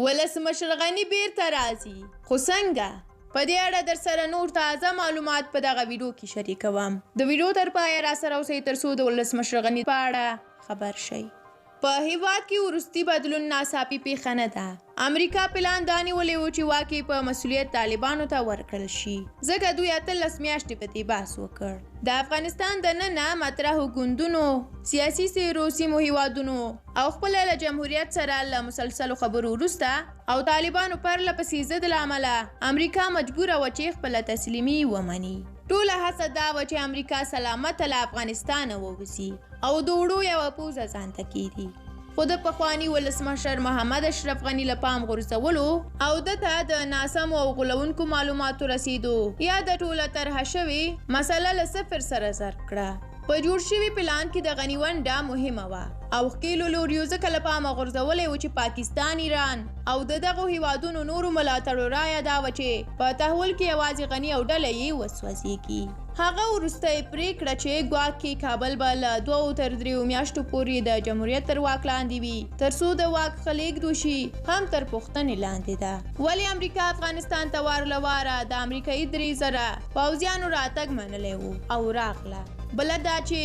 ولسمشر غني بیرته راځي، خو څنګه؟ په دې اړه در سره نور تازه معلومات په دغه ویډیو کې شریکوم. د ویډیو تر پایه را سره اوسئ ترڅو د ولسمشر غني په اړه خبر شئ. په هیواد کې وروستي بدلون ناڅاپي پیښه نه ده. امریکا پلان دا نیولی و چې واک یې په مسؤلیت طالبانو ته ورکړل شي، ځکه دوی 18 میاشتې په دې بحث وکړ. د افغانستان دننه مطرحو ګوندونو، سیاسي څیرو، سیمو هیوادونو او خپله له جمهوریت سره له مسلسلو خبرو وروسته او طالبانو پرله پسې ضد له امله امریکا مجبوره وه چې خپله تسلیمي ومني. ټوله هڅه دا وه چې امریکا سلامته له افغانستانه ووځي او د وړو یوه پوزه ځان ته کیږي. خو د پخواني ولسمشر محمد اشرف غني له پام غورځولو او دته د ناسمو او غولونکو معلوماتو رسیدو یا د ټوله طرحه شوې مسله له صفر سره ضرب کړه. په جوړ شوي پلان کې د غني ونډه مهمه وه او ښکېلو لوریو ځکه له پامه غورځولی و چې پاکستان، ایران او د دغو هیوادونو نورو ملاتړو رایه دا وه چې په تحول کې یوازې غني او ډله یې وسوځېږي. هغه وروستی پریکړه چې ګواک کې کابل به له 2 تر 3 میاشتو پورې د جمهوریت تر واک لاندې وي ترڅو د واک خلیږد وشي هم تر پوښتنې لاندې ده. ولې امریکا افغانستان ته وار له واره د امریکایي 3,000 پوځیانو راتګ منلی و او راغله؟ بله دا چې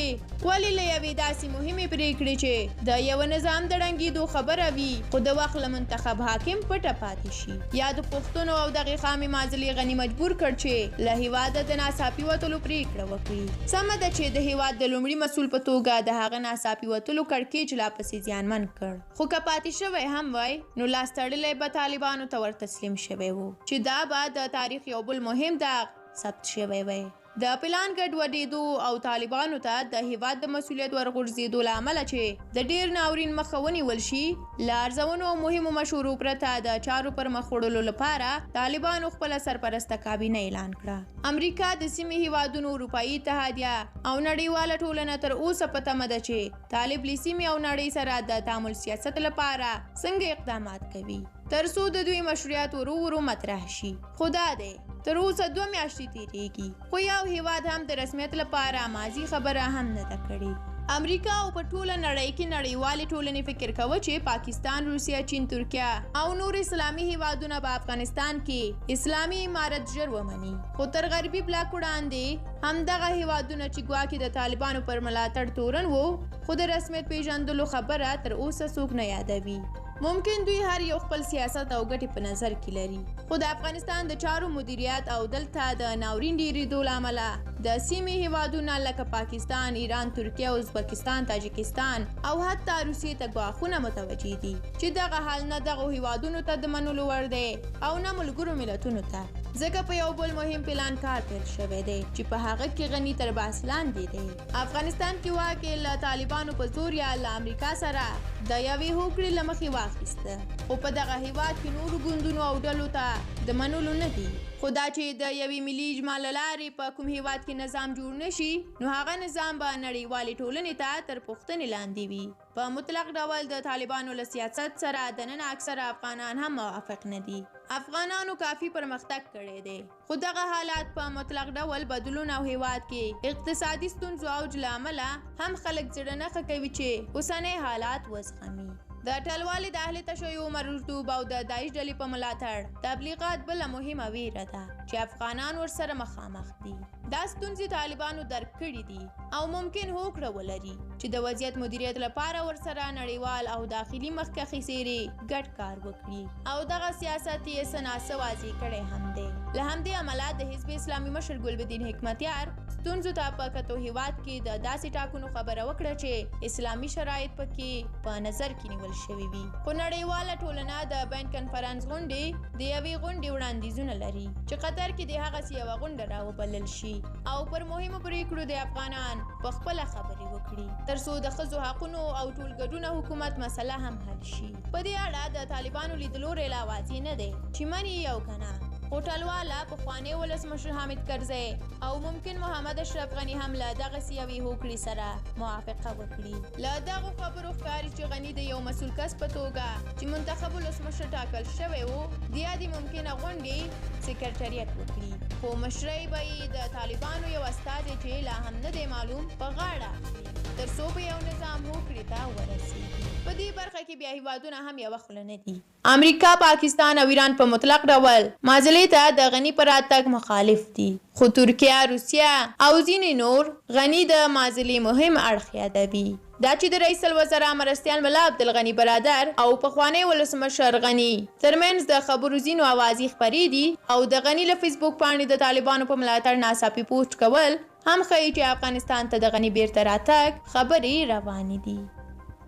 ولې له یوې داسې مهمې پریکړې چې د یوه نظام د ړنګېدو خبره وي خو د وخت له منتخب حاکم پټه پاتې شي، یا د پوښتنو او دغې خامې معضلې غني مجبور کړ چې له هیواده د ناڅاپي وتلو پریکړه وکړي. سمه ده چې د هیواد د لومړي مسؤل په توګه د هغه ناڅاپي وتلو کړکېچ لا پسې زیانمن کړ، خو که پاتې شوی هم وای نو لاس تړلی به طالبانو ته ور تسلیم شوی و چې دا به د تاریخ یو بل مهم داغ ثبت شوی وی. د پلان ګډوډېدو او طالبانو ته د هیواد د مسؤلیت ورغورځېدو له امله چې د ډېر ناورین مخه ونیول شي، له ارزونو او مهمو مشورو پرته د چارو پر مخ وړلو لپاره طالبانو خپله سرپرسته کابینه اعلان کړه. امریکا د سیمې هیوادونو، اروپایي اتحادیه او نړیواله ټولنه تر اوسه په تمه ده چې طالب له سیمې او نړۍ سره د تعامل سیاست لپاره څنګه اقدامات کوي ترڅو د دوی مشروعیت ورو ورو مطرح شي. خو دا دی تر اوسه 2 میاشتې تیریږي خو یو هیواد هم د رسمیت لپاره ماضي خبره هم نه ده کړې. امریکا او په ټوله نړۍ کې نړیوالې ټولنې فکر کوي چې پاکستان، روسیه، چین، ترکیه او نور اسلامي هیوادونه په افغانستان کې اسلامي امارت ژر ومني. خو تر غربي بلاک وړاندې همدغه هیوادونه چې ګواکې د طالبانو پر ملاتړ تورن وو خو د رسمیت پیژندلو خبره تر اوسه څوک نه یادوي. ممکن دوی هر یو خپل سیاست او ګټې په نظر کې لري، خو د افغانستان د چارو مدیریت او دلته د ناورین ډېرېدو له امله د سیمې هیوادونه لکه پاکستان، ایران، ترکیه، ازبکستان، تاجکستان او حتی روسیې ته ګواښونه متوجه دي چې دغه حال نه دغو هیوادونو ته د منلو وړ دی او نه ملګرو ملتونو ته، ځکه په یو بل مهم پلان کار پیل شوی دی چې په هغه کې غني تر بحث لاندې دی. افغانستان کې واک له طالبانو په زور یا له امریکا سره د یوې هوکړې له مخې واخیسته، خو په دغه هیواد کې نورو ګوندونو او ډلو ته د منلو نه دي. خو دا چې د یوې ملي اجماع له لارې په کوم هیواد کې نظام جوړ نشي نو هغه نظام به نړیوالې ټولنې ته تر پوښتنې لاندې وي. په مطلق ډول د طالبانو له سیاست سره دننه اکثره افغانان هم موافق نه دي. افغانانو کافي پرمختګ کړی دی، خو دغه حالات په مطلق ډول بدلون او هیواد کې اقتصادي ستونزو اوج له امله هم خلک زړه نه ښه کوي چې اوسنی حالات وزغمي. د ټلوالې د اهل تشیع مرتوب او د داعش ډلې په ملاتړ تبلیغات بله مهمه ویره ده چې افغانان ورسره مخامخ دي. دا ستونزې طالبانو درک کړي دي او ممکن هوکړه ولري چې د وضعیت مدیریت لپاره ورسره نړیوال او داخلي مخکښې څیرې ګډ کار وکړي او دغه سیاست یې څه ناڅه واضح کړی هم دی. له همدې امله د حزب اسلامي مشر ګلبدین حکمتیار ستونزو ته په کتو هیواد کې د داسې ټاکنو خبره وکړه چې اسلامي شرایط پکې په نظر کې نیول شوي وي. خو نړیواله ټولنه د بین کنفرانس غونډې د یوې غونډې وړاندیزونه لري چې قطر کې د هغسې یوه غونډه راوبلل شي او پر مهمو پریکړو د افغانان په خپله خبرې وکړي ترڅو د ښځو حقونو او ټولګډونه حکومت مسله هم حل شي. په دې اړه د طالبانو لیدلو ریل واضح نه دی چې مني یو که نه، خو ټلواله پخوانی ولسمشر حامد کرزی او ممکن محمد اشرف غني هم له دغسې یوې هوکړې سره موافقه وکړي. له دغو خبرو ښکاري چې غني د یو مسؤل کس په توګه چې منتخب ولسمشر ټاکل شوی و د یادې ممکنه غونډې سکرټریت وکړي، خو مشرۍ به یې د طالبانو یو استازی چې لا هم نه دی معلوم په غاړه اخلي ترڅو په یو نظام هوکړې ته ورسیږي. په دې برخه کې بیا هیوادونه هم یوه خوله نه دي. امریکا، پاکستان او ایران په مطلق ډول معادلې ته د غني پر راتګ مخالف دي، خو ترکیه، روسیه او ځینې نور غني د معادلې مهم اړخ یادوي. دا چې د رئیس الوزرا مرستیال ملا عبدالغني برادر او پخوانی ولسمشر غني ترمنځ د خبرو ځینو اوازې خپرې دي او د غني له فیسبوک پاڼې د طالبانو په ملاتړ ناڅاپي پوسټ کول هم ښیي چې افغانستان ته د غني بیرته راتګ خبرې روانې دي.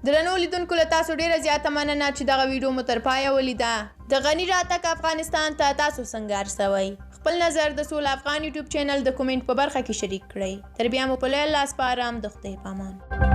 درنو لیدونکو له تاسو ډیره زیاته مننه چې دغه ویډیو مو تر پایه ولیده. د غني راتګ افغانستان ته تاسو څنګه ارسوئ؟ خپل نظر د سول افغان یوټیوب چینل د کومنټ په برخه کې شریک کړئ. تر بیا مو په لوی الله سپارم. د خدای په امان.